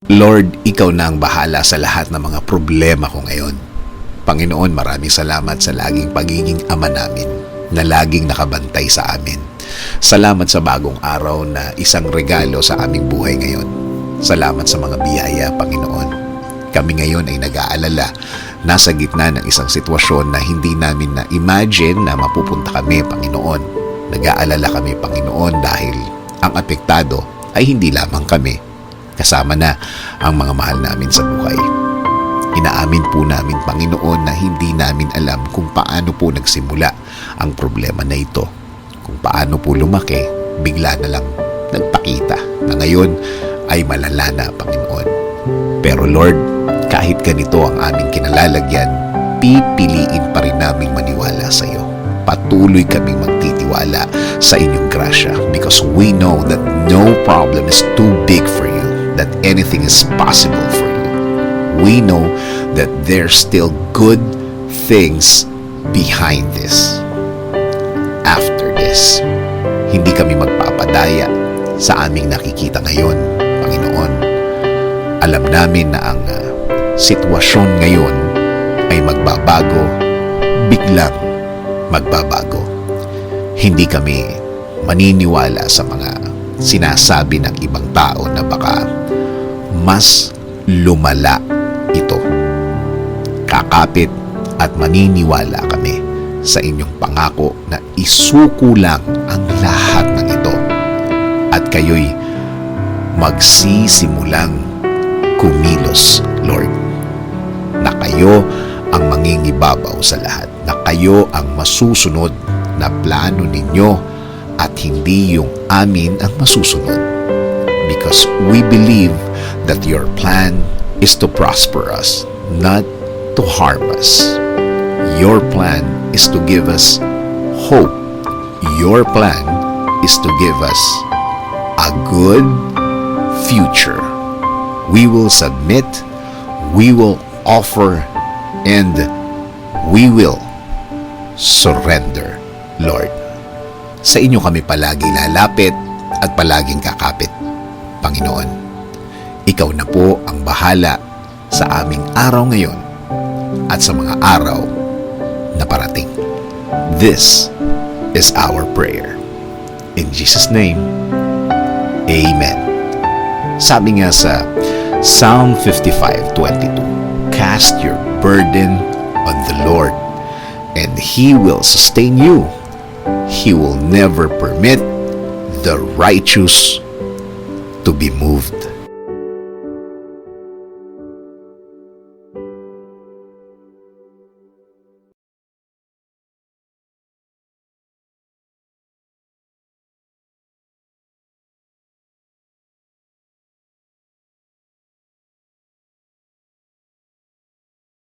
Lord, Ikaw na ang bahala sa lahat ng mga problema ko ngayon. Panginoon, maraming salamat sa laging pagiging ama namin, na laging nakabantay sa amin. Salamat sa bagong araw na isang regalo sa aming buhay ngayon. Salamat sa mga biyaya, Panginoon. Kami ngayon ay nag-aalala, nasa gitna ng isang sitwasyon na hindi namin na-imagine na mapupunta kami, Panginoon. Nag-aalala kami, Panginoon, dahil ang apektado ay hindi lamang kami, kasama na ang mga mahal namin sa buhay. Inaamin po namin, Panginoon, na hindi namin alam kung paano po nagsimula ang problema na ito. Kung paano po lumaki, bigla na lang nagpakita na ngayon ay malala na, Panginoon. Pero Lord, kahit ganito ang aming kinalalagyan, pipiliin pa rin naming maniwala sa iyo. Patuloy kaming magtitiwala sa inyong grasya because we know that no problem is too big for you, that anything is possible for you. We know that there's still good things behind this. After this, hindi kami magpapadaya sa aming nakikita ngayon, Panginoon. Alam namin na ang sitwasyon ngayon ay magbabago, biglang magbabago. Hindi kami maniniwala sa mga sinasabi ng ibang tao na baka mas lumala ito. Kakapit at maniniwala kami sa inyong pangako na isuko lang ang lahat ng ito at kayo'y magsisimulang kumilos, Lord. Na kayo ang mangingibabaw sa lahat, na kayo ang masusunod na plano ninyo at hindi yung amin ang masusunod. Because we believe that your plan is to prosper us, not to harm us. Your plan is to give us hope. Your plan is to give us a good future. We will submit, we will offer, and we will surrender, Lord. Sa inyo kami palagi lalapit at palaging kakapit, Panginoon. Ikaw na po ang bahala sa aming araw ngayon at sa mga araw na parating. This is our prayer. In Jesus' name, Amen. Sabi nga sa Psalm 55:22, cast your burden on the Lord, and He will sustain you. He will never permit the righteous to be moved.